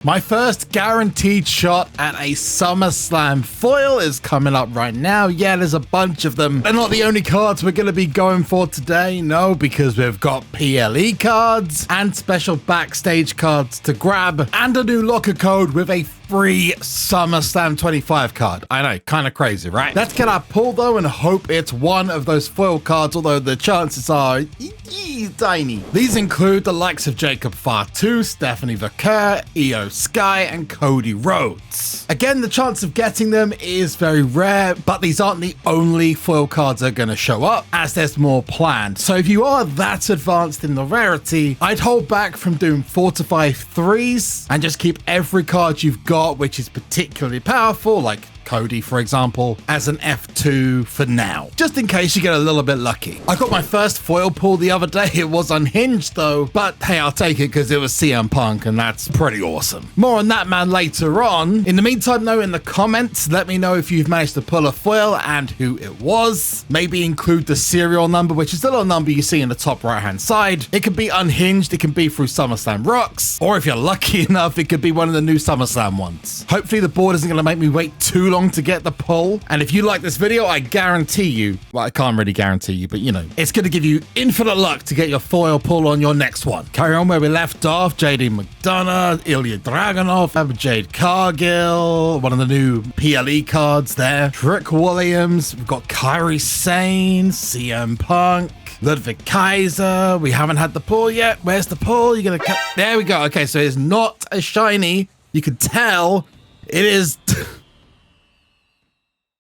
My first guaranteed shot at a SummerSlam foil is coming up right now. Yeah, there's a bunch of them. They're not the only cards we're going to be going for today. No, because we've got PLE cards and special Backstage cards to grab and a new locker code with a free SummerSlam 25 card. I know, kind of crazy, right? Let's get our pull though and hope it's one of those foil cards, although the chances are tiny. These include the likes of Jacob Fatu, Stephanie Vaquer, Io Sky, and Cody Rhodes. Again, the chance of getting them is very rare, but these aren't the only foil cards that are going to show up, as there's more planned. So if you are that advanced in the rarity, I'd hold back from doing 4 to 5 threes and just keep every card you've got, which is particularly powerful, like Cody, for example, as an F2 for now, just in case you get a little bit lucky. I got my first foil pull the other day. It was unhinged though, but hey, I'll take it because it was CM Punk and that's pretty awesome. More on that man later on. In the meantime though, in the comments, let me know if you've managed to pull a foil and who it was. Maybe include the serial number, which is the little number you see in the top right hand side. It can be unhinged, it can be through SummerSlam Rocks, or if you're lucky enough, it could be one of the new SummerSlam ones. Hopefully the board isn't going to make me wait too long to get the pull. And if you like this video, I guarantee you, well, I can't really guarantee you, but you know, it's going to give you infinite luck to get your foil pull on your next one. Carry on where we left off. JD McDonough, Ilya Dragunov, Jade Cargill, one of the new PLE cards there. Trick Williams, we've got Kairi Sane, CM Punk, Ludwig Kaiser. We haven't had the pull yet. Where's the pull? You're gonna cut. There we go. Okay, so it's not a shiny. You can tell it is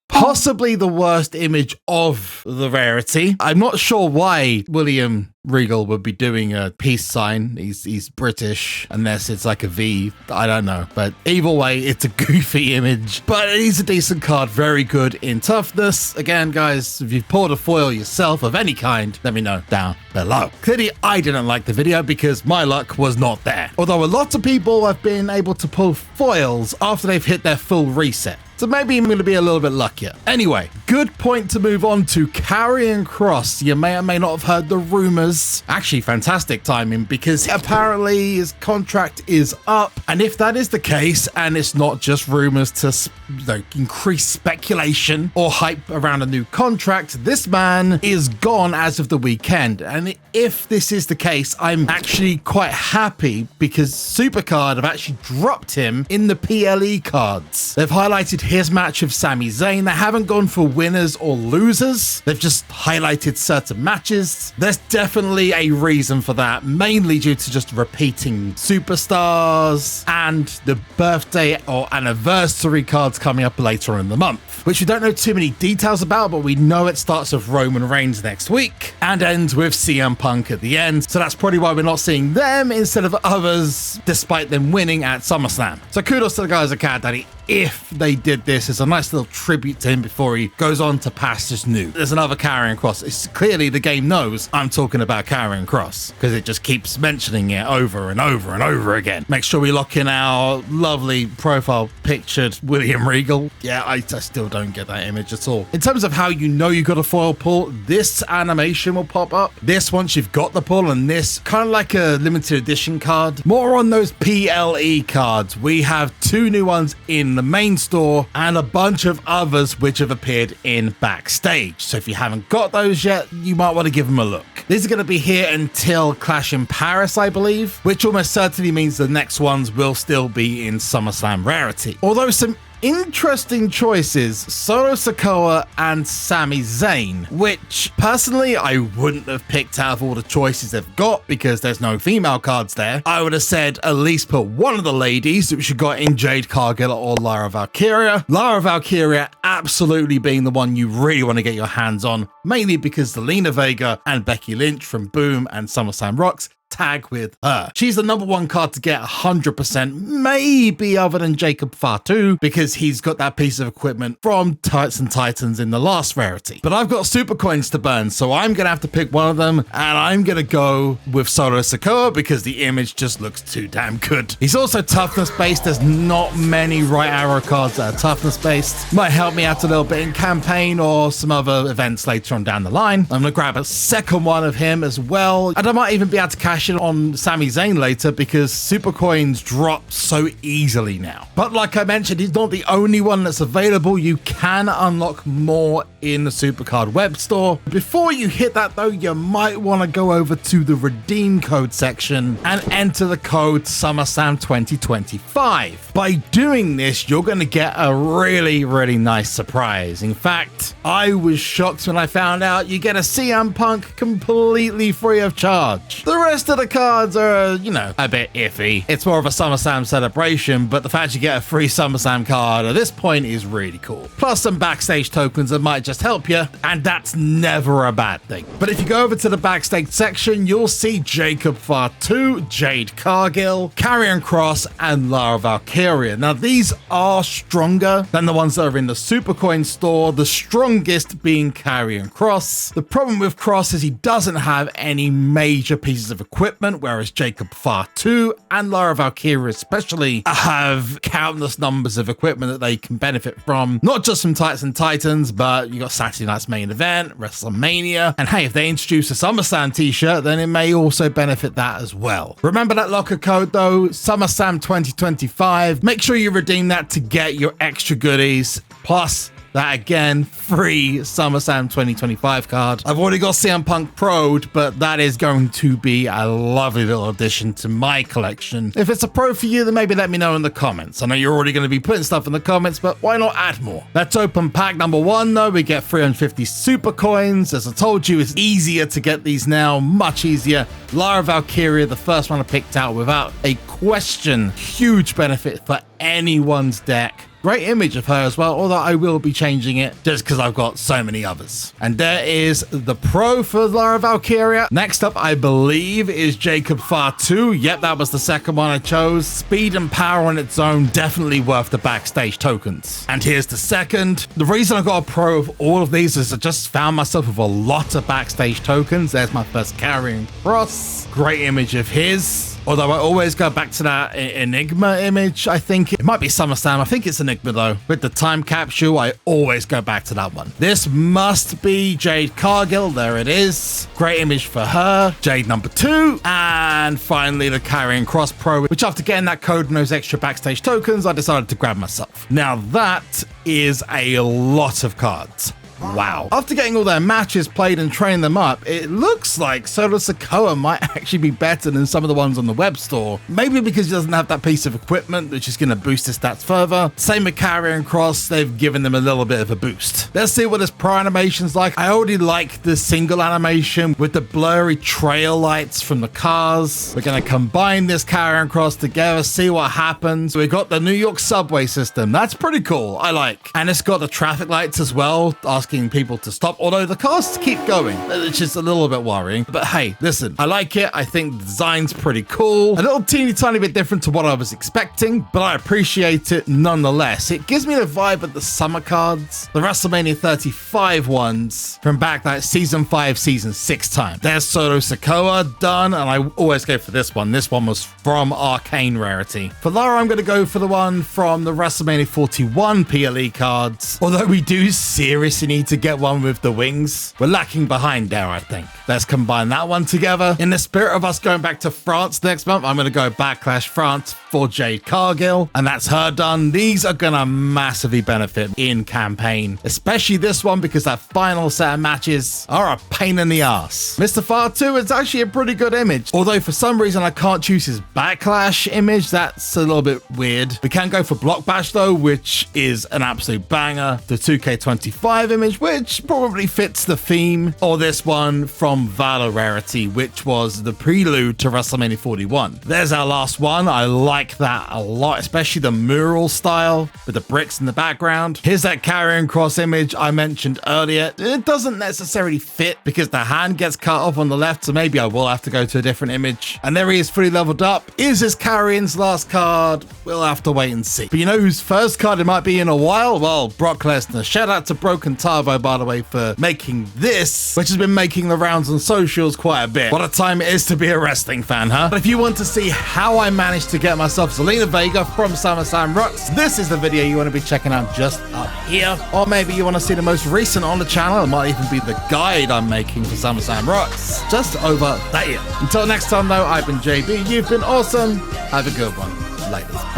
possibly the worst image of the rarity. I'm not sure why William Regal would be doing a peace sign. He's British, unless it's like a V. I don't know. But either way, it's a goofy image. But it is a decent card. Very good in toughness. Again, guys, if you've pulled a foil yourself of any kind, let me know down below. Clearly, I didn't like the video because my luck was not there. Although a lot of people have been able to pull foils after they've hit their full reset. So maybe I'm going to be a little bit luckier. Anyway, good point to move on to Karrion Kross. You may or may not have heard the rumors. Actually, fantastic timing because apparently his contract is up. And if that is the case, and it's not just rumors to increase speculation or hype around a new contract, this man is gone as of the weekend. And if this is the case, I'm actually quite happy because SuperCard have actually dropped him in the PLE cards. They've highlighted his match with Sami Zayn. They haven't gone for winners or losers. They've just highlighted certain matches. There's definitely a reason for that, mainly due to just repeating superstars and the birthday or anniversary cards coming up later on in the month, which we don't know too many details about, but we know it starts with Roman Reigns next week and ends with CM Punk at the end. So that's probably why we're not seeing them instead of others, despite them winning at SummerSlam. So kudos to the guys at Cat Daddy. If they did this, it's a nice little tribute to him before he goes on to pastures new. There's another Karrion Kross. It's clearly the game knows I'm talking about Karrion Kross because it just keeps mentioning it over and over and over again. Make sure we lock in our lovely profile pictured William Regal. Yeah, I still don't get that image at all. In terms of how you know you got a foil pull, this animation will pop up. This once you've got the pull, and this kind of like a limited edition card. More on those PLE cards. We have 2 new ones in the main store and a bunch of others which have appeared in Backstage. So if you haven't got those yet, you might want to give them a look. These are going to be here until Clash in Paris, I believe, which almost certainly means the next ones will still be in SummerSlam Rarity. Although some interesting choices, Solo Sikoa and Sami Zayn, which personally I wouldn't have picked out of all the choices they've got because there's no female cards there. I would have said at least put one of the ladies, which you got in Jade Cargill or Lara Valkyria. Lara Valkyria absolutely being the one you really want to get your hands on, mainly because Zelina Vega and Becky Lynch from Boom and SummerSlam Rocks tag with her. She's the number 1 card to get 100%, maybe other than Jacob Fatu, because he's got that piece of equipment from Tights and Titans in the last rarity. But I've got super coins to burn, so I'm gonna have to pick one of them, and I'm gonna go with Solo Sikoa because the image just looks too damn good. He's also toughness based. There's not many right arrow cards that are toughness based. Might help me out a little bit in campaign or some other events later on down the line. I'm gonna grab a second one of him as well, and I might even be able to cash section on Sami Zayn later because super coins drop so easily now. But like I mentioned, he's not the only one that's available. You can unlock more in the SuperCard web store. Before you hit that though, you might want to go over to the redeem code section and enter the code SummerSlam 2025. By doing this, you're going to get a really nice surprise. In fact, I was shocked when I found out you get a CM Punk completely free of charge. The rest of the cards are, you know, a bit iffy. It's more of a SummerSlam celebration, but the fact you get a free SummerSlam card at this point is really cool. Plus some backstage tokens that might just help you, and that's never a bad thing. But if you go over to the backstage section, you'll see Jacob Fatu, Jade Cargill, Karrion Kross, and Lara Valkyria. Now these are stronger than the ones that are in the Supercoin store, the strongest being Karrion Kross. The problem with Kross is he doesn't have any major pieces of equipment, whereas Jacob Fatu and Lara Valkyria especially have countless numbers of equipment that they can benefit from, not just from Titans and Titans, but you got Saturday night's main event, WrestleMania, and hey, if they introduce a SummerSlam t-shirt, then it may also benefit that as well. Remember that locker code though, SummerSlam 2025. Make sure you redeem that to get your extra goodies, plus that again, free SummerSlam 2025 card. I've already got CM Punk Pro'd, but that is going to be a lovely little addition to my collection. If it's a pro for you, then maybe let me know in the comments. I know you're already going to be putting stuff in the comments, but why not add more? Let's open pack number 1 though. We get 350 super coins. As I told you, it's easier to get these now, much easier. Lara Valkyria, the first one I picked out without a question. Huge benefit for anyone's deck. Great image of her as well, although I will be changing it just because I've got so many others. And there is the pro for Lara Valkyria. Next up, I believe, is Jacob Fatu. Yep, that was the second one I chose. Speed and power on its own, definitely worth the backstage tokens. And here's the second. The reason I got a pro of all of these is I just found myself with a lot of backstage tokens. There's my first Karrion Kross. Great image of his. Although I always go back to that Enigma image, I think. It might be SummerSlam. I think it's Enigma though. With the time capsule, I always go back to that one. This must be Jade Cargill. There it is. Great image for her. Jade number 2. And finally, the Karrion Kross Pro, which after getting that code and those extra backstage tokens, I decided to grab myself. Now that is a lot of cards. Wow. After getting all their matches played and training them up, it looks like Solo Sikoa might actually be better than some of the ones on the web store. Maybe because he doesn't have that piece of equipment, which is going to boost his stats further. Same with Karrion Kross, they've given them a little bit of a boost. Let's see what this pro animation's like. I already like the single animation with the blurry trail lights from the cars. We're going to combine this Karrion Kross together, see what happens. We got the New York subway system. That's pretty cool. I like. And it's got the traffic lights as well, asking people to stop, although the cars keep going, which is a little bit worrying. But hey, listen, I like it. I think the design's pretty cool. A little teeny tiny bit different to what I was expecting, but I appreciate it nonetheless. It gives me the vibe of the summer cards, the WrestleMania 35 ones from back like season 5, season 6 time. There's Solo Sikoa done, and I always go for this one. This one was from Arcane Rarity. For Lara, I'm going to go for the one from the WrestleMania 41 PLE cards, although we do seriously need to get one with the wings. We're lacking behind there, I think. Let's combine that one together. In the spirit of us going back to France next month, I'm going to go Backlash France for Jade Cargill, and that's her done. These are going to massively benefit in campaign, especially this one because that final set of matches are a pain in the ass. Mr. Fatu is actually a pretty good image, although for some reason I can't choose his Backlash image. That's a little bit weird. We can go for Block Bash though, which is an absolute banger. The 2K25 image, which probably fits the theme, or this one from Valor Rarity, which was the prelude to WrestleMania 41. There's our last one. I like that a lot, especially the mural style with the bricks in the background. Here's that Karrion Kross image I mentioned earlier. It doesn't necessarily fit because the hand gets cut off on the left, so maybe I will have to go to a different image. And there he is, fully leveled up. Is this Karrion's last card? We'll have to wait and see. But you know whose first card it might be in a while? Well, Brock Lesnar. Shout out to Broken Tar Bravo, by the way, for making this, which has been making the rounds on socials quite a bit. What a time it is to be a wrestling fan, huh? But if you want to see how I managed to get myself Zelina Vega from SummerSlam Rocks, this is the video you want to be checking out just up here. Or maybe you want to see the most recent on the channel. It might even be the guide I'm making for SummerSlam Rocks just over there. Until next time, though, I've been JB. You've been awesome. Have a good one. Later.